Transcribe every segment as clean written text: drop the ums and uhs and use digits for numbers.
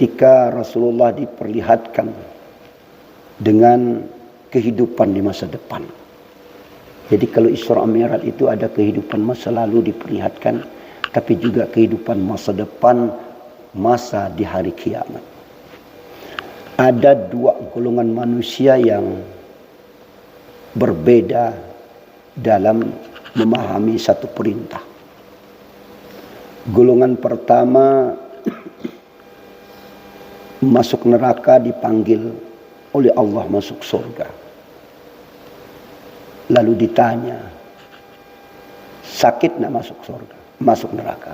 ketika Rasulullah diperlihatkan dengan kehidupan di masa depan. Jadi kalau Isra Mi'raj itu ada kehidupan masa lalu diperlihatkan, tapi juga kehidupan masa depan, masa di hari kiamat. Ada dua golongan manusia yang berbeda dalam memahami satu perintah. Golongan pertama masuk neraka dipanggil oleh Allah masuk surga. Lalu ditanya, sakit nak masuk surga, masuk neraka?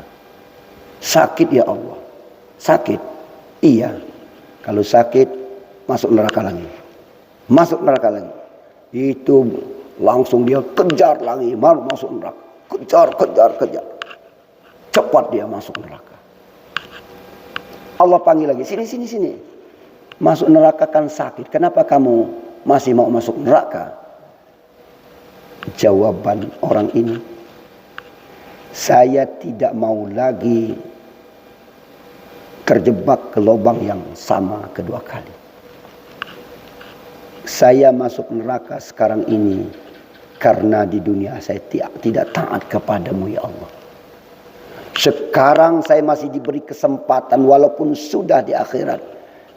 Sakit ya Allah. Sakit? Iya. Kalau sakit, masuk neraka lagi. Masuk neraka lagi. Itu langsung dia kejar lagi, baru masuk neraka. Kejar. Cepat dia masuk neraka. Allah panggil lagi, sini. Masuk neraka kan sakit. Kenapa kamu masih mau masuk neraka? Jawaban orang ini, saya tidak mau lagi terjebak ke lubang yang sama kedua kali. Saya masuk neraka sekarang ini karena di dunia saya tidak taat kepadamu ya Allah. Sekarang saya masih diberi kesempatan walaupun sudah di akhirat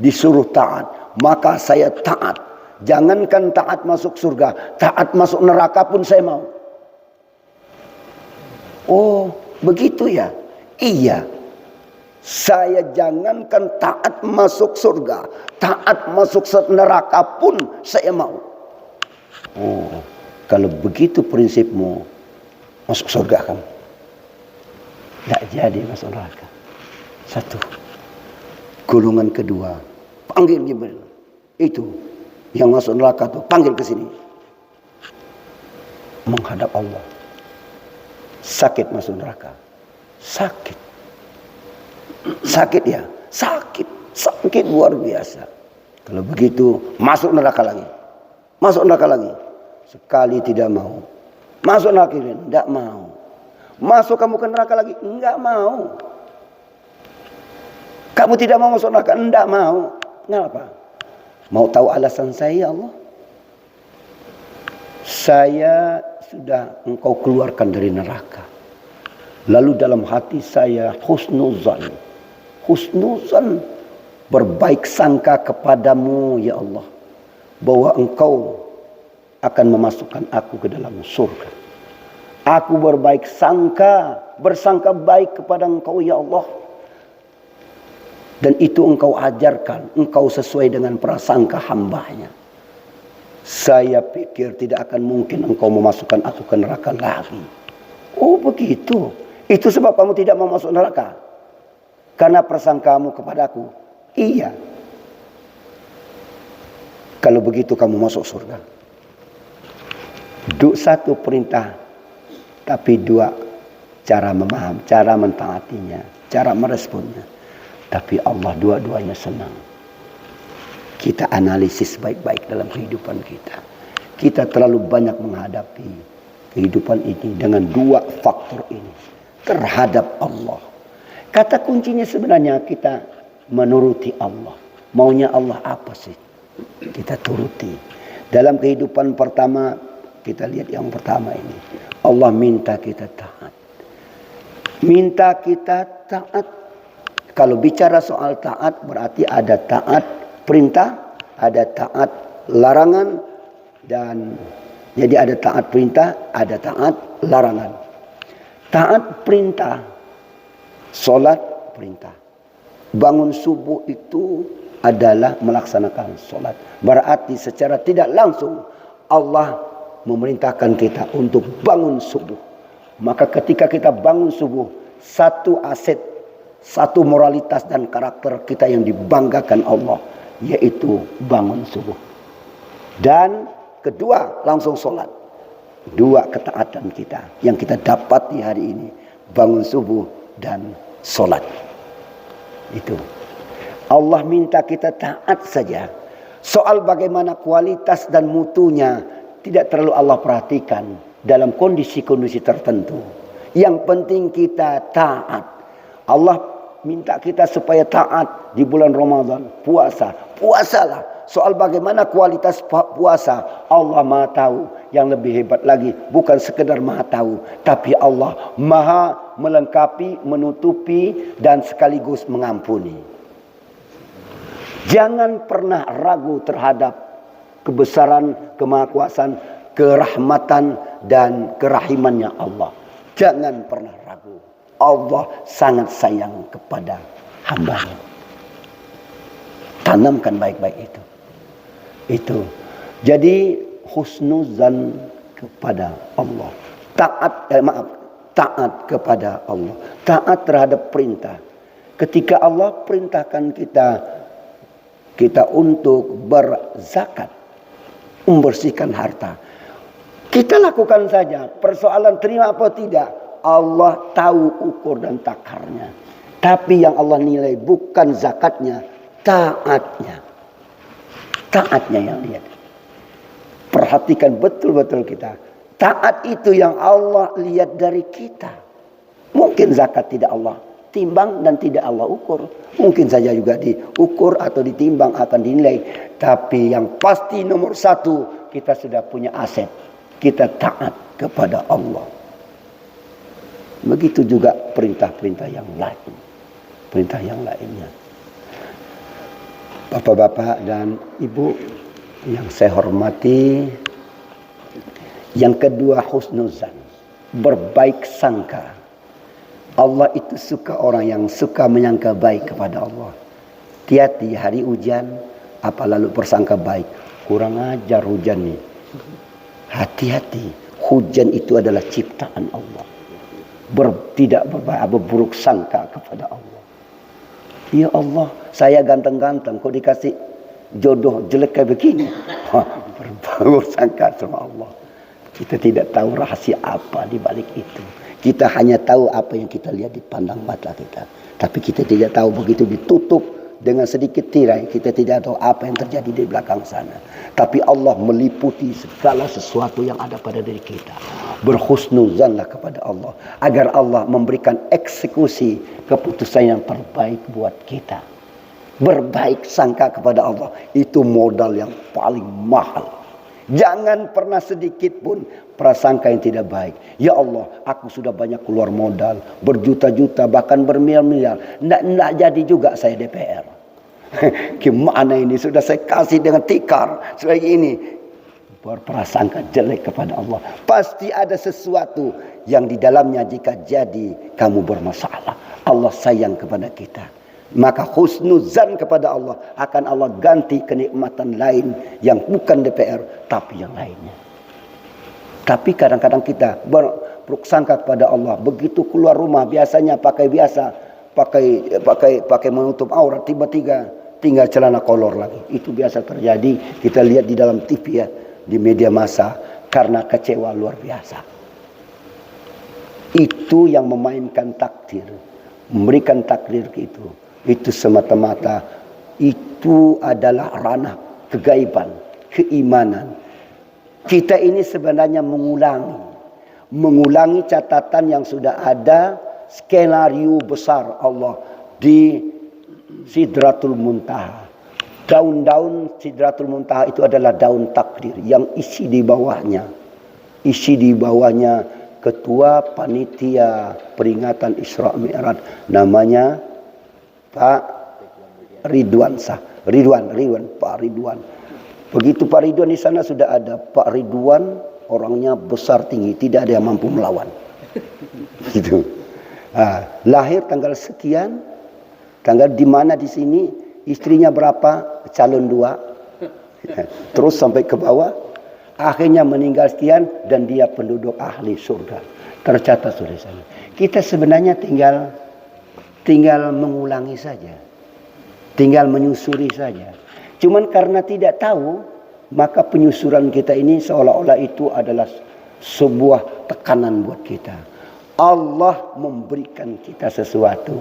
disuruh taat, maka saya taat. Jangankan taat masuk surga, taat masuk neraka pun saya mau. Oh, begitu ya? Iya. Saya jangankan taat masuk surga, taat masuk neraka pun saya mau. Oh, kalau begitu prinsipmu, masuk surga kamu. Tidak jadi masuk neraka. Satu. Golongan kedua, panggil Jibril. Itu yang masuk neraka tuh, panggil ke sini. Menghadap Allah. Sakit masuk neraka. Sakit ya? Sakit luar biasa. Kalau begitu, masuk neraka lagi. Sekali tidak mau. Masuk neraka lagi, tidak mau. Masuk kamu ke neraka lagi, enggak mau. Kamu tidak mau masuk neraka, enggak mau. Kenapa? Mau tahu alasan saya, Allah? Saya sudah engkau keluarkan dari neraka. Lalu dalam hati saya husnuzan, berbaik sangka kepadamu ya Allah, bahwa engkau akan memasukkan aku ke dalam surga. Aku bersangka baik kepada engkau ya Allah. Dan itu engkau ajarkan, engkau sesuai dengan prasangka hambanya. Saya pikir tidak akan mungkin engkau memasukkan aku ke neraka lagi. Oh begitu. Itu sebab kamu tidak mau masuk neraka. Karena prasangkamu kepadaku. Iya. Kalau begitu kamu masuk surga. Satu perintah, tapi dua cara memaham, cara mentaatinya, cara meresponnya. Tapi Allah dua-duanya senang. Kita analisis baik-baik dalam kehidupan kita. Kita terlalu banyak menghadapi kehidupan ini dengan dua faktor ini. Terhadap Allah. Kata kuncinya sebenarnya kita menuruti Allah. Maunya Allah apa sih? Kita turuti. Dalam kehidupan pertama, kita lihat yang pertama ini. Allah minta kita taat. Kalau bicara soal taat berarti ada taat perintah, ada taat larangan, dan jadi ada taat perintah, ada taat larangan. Taat perintah, solat perintah. Bangun subuh itu adalah melaksanakan solat. Berarti secara tidak langsung Allah memerintahkan kita untuk bangun subuh. Maka ketika kita bangun subuh, satu aset, satu moralitas dan karakter kita yang dibanggakan Allah, yaitu bangun subuh. Dan kedua, langsung sholat. Dua ketaatan kita yang kita dapat di hari ini, bangun subuh dan sholat. Itu Allah minta kita taat saja. Soal bagaimana kualitas dan mutunya tidak terlalu Allah perhatikan dalam kondisi-kondisi tertentu. Yang penting kita taat. Allah minta kita supaya taat di bulan Ramadan, puasa. Puasalah. Soal bagaimana kualitas puasa, Allah Maha tahu. Yang lebih hebat lagi, bukan sekedar Maha tahu, tapi Allah Maha melengkapi, menutupi, dan sekaligus mengampuni. Jangan pernah ragu terhadap kebesaran, kemahakuasaan, kerahmatan, dan kerahimannya Allah. Jangan pernah ragu. Allah sangat sayang kepada hamba-Nya. Tanamkan baik-baik itu. Itu. Jadi husnuzan kepada Allah. Taat kepada Allah. Taat terhadap perintah. Ketika Allah perintahkan kita untuk berzakat, membersihkan harta, kita lakukan saja. Persoalan terima apa tidak, Allah tahu ukur dan takarnya. Tapi yang Allah nilai bukan zakatnya, taatnya. Taatnya yang lihat. Perhatikan betul-betul kita. Taat itu yang Allah lihat dari kita. Mungkin zakat tidak Allah timbang dan tidak Allah ukur. Mungkin saja juga diukur atau ditimbang akan dinilai. Tapi yang pasti nomor satu, kita sudah punya aset. Kita taat kepada Allah. Begitu juga perintah-perintah yang lain. Perintah yang lainnya. Bapak-bapak dan ibu yang saya hormati. Yang kedua, husnuzan. Berbaik sangka. Allah itu suka orang yang suka menyangka baik kepada Allah. Hati-hati hari hujan, apa lalu persangka baik. Kurang ajar hujan nih. Hati-hati. Hujan itu adalah ciptaan Allah. Tidak berburuk sangka kepada Allah. Ya Allah, saya ganteng-ganteng, kok dikasih jodoh jelek kayak begini. Berburuk sangka sama Allah. Kita tidak tahu rahasia apa di balik itu. Kita hanya tahu apa yang kita lihat di pandang mata kita. Tapi kita tidak tahu begitu ditutup dengan sedikit tirai. Kita tidak tahu apa yang terjadi di belakang sana. Tapi Allah meliputi segala sesuatu yang ada pada diri kita. Berhusnuzanlah kepada Allah. Agar Allah memberikan eksekusi keputusan yang terbaik buat kita. Berbaik sangka kepada Allah. Itu modal yang paling mahal. Jangan pernah sedikit pun prasangka yang tidak baik. Ya Allah, aku sudah banyak keluar modal. Berjuta-juta, bahkan bermiliar-miliar. Nggak jadi juga saya DPR. Gimana ini? Sudah saya kasih dengan tikar. Seperti ini. Berprasangka jelek kepada Allah. Pasti ada sesuatu yang di dalamnya jika jadi kamu bermasalah. Allah sayang kepada kita. Maka husnuzan kepada Allah akan Allah ganti kenikmatan lain yang bukan DPR tapi yang lainnya. Tapi kadang-kadang kita berprasangka kepada Allah, begitu keluar rumah biasanya pakai menutup aurat, tiba-tiba tinggal celana kolor lagi. Itu biasa terjadi, kita lihat di dalam TV ya, di media massa, karena kecewa luar biasa. Itu yang memainkan takdir, memberikan takdir itu. Itu semata-mata itu adalah ranah kegaiban, keimanan. Kita ini sebenarnya mengulangi catatan yang sudah ada, skenario besar Allah di Sidratul Muntaha. Daun-daun Sidratul Muntaha itu adalah daun takdir yang isi di bawahnya ketua panitia peringatan Isra Mi'raj, namanya Pak Ridwan Pak Ridwan. Begitu Pak Ridwan di sana sudah ada. Pak Ridwan orangnya besar tinggi, tidak ada yang mampu melawan. Gitu. Lahir tanggal sekian, tanggal di mana di sini, istrinya berapa, calon 2. Terus sampai ke bawah, akhirnya meninggal sekian dan dia penduduk ahli surga. Tercatat sudah sana. Kita sebenarnya tinggal mengulangi saja. Tinggal menyusuri saja. Cuman karena tidak tahu, maka penyusuran kita ini seolah-olah itu adalah sebuah tekanan buat kita. Allah memberikan kita sesuatu.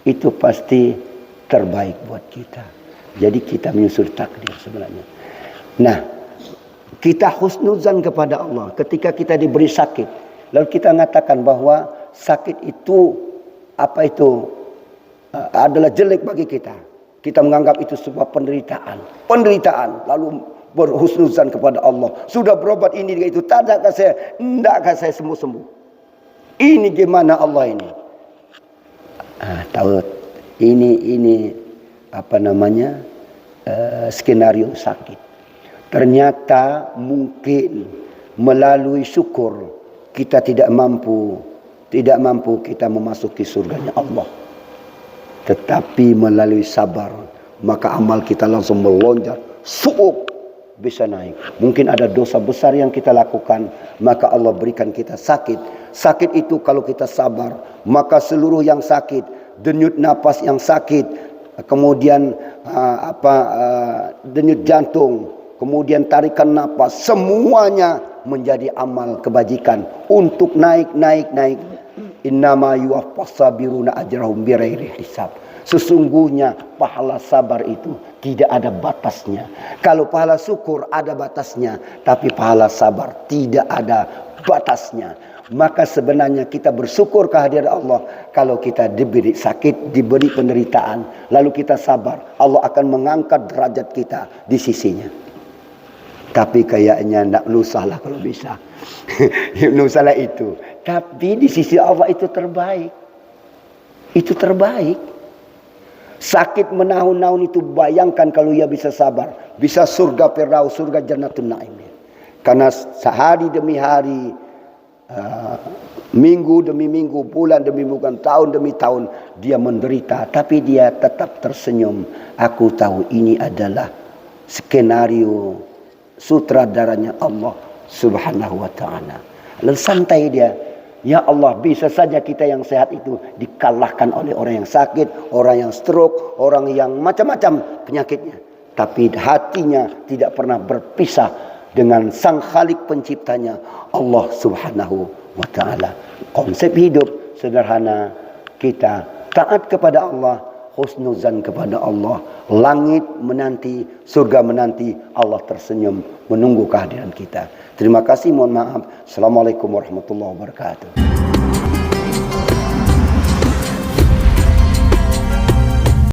Itu pasti terbaik buat kita. Jadi kita menyusuri takdir sebenarnya. Nah, kita husnuzan kepada Allah ketika kita diberi sakit. Lalu kita mengatakan bahwa sakit itu apa itu? adalah jelek bagi kita. Kita menganggap itu sebuah penderitaan, lalu berhusnuzan kepada Allah. Sudah berobat ini itu, tidakkah saya sembuh-sembuh? Ini gimana Allah ini? Tahu ini apa namanya? Skenario sakit. Ternyata mungkin melalui syukur kita tidak mampu kita memasuki surganya Allah. Tetapi melalui sabar, maka amal kita langsung melonjak, bisa naik. Mungkin ada dosa besar yang kita lakukan, maka Allah berikan kita sakit. Sakit itu kalau kita sabar, maka seluruh yang sakit, denyut napas yang sakit, kemudian denyut jantung, kemudian tarikan napas, semuanya menjadi amal kebajikan untuk naik. Innama yuwaffas sabiruna ajrahum bighairi hisab. Sesungguhnya pahala sabar itu tidak ada batasnya. Kalau pahala syukur ada batasnya, tapi pahala sabar tidak ada batasnya. Maka sebenarnya kita bersyukur kehadiran Allah kalau kita diberi sakit, diberi penderitaan, lalu kita sabar, Allah akan mengangkat derajat kita di sisinya. Tapi kayaknya tidak usah lah kalau bisa. Tidak usah lah itu. Tapi di sisi Allah itu terbaik. Itu terbaik. Sakit menahun-nahun itu, bayangkan kalau ia bisa sabar. Bisa surga Firdaus, surga Jannatul Naim. Karena sehari demi hari, minggu demi minggu, bulan demi bulan, tahun demi tahun, dia menderita. Tapi dia tetap tersenyum. Aku tahu ini adalah skenario sutradaranya Allah Subhanahu wa ta'ala. Lalu santai dia. Ya Allah, bisa saja kita yang sehat itu dikalahkan oleh orang yang sakit, orang yang stroke, orang yang macam-macam penyakitnya. Tapi hatinya tidak pernah berpisah dengan sang Khalik penciptanya, Allah Subhanahu wa ta'ala. Konsep hidup sederhana, kita taat kepada Allah, husnuzan kepada Allah, langit menanti, surga menanti, Allah tersenyum menunggu kehadiran kita. Terima kasih, mohon maaf. Assalamualaikum warahmatullahi wabarakatuh.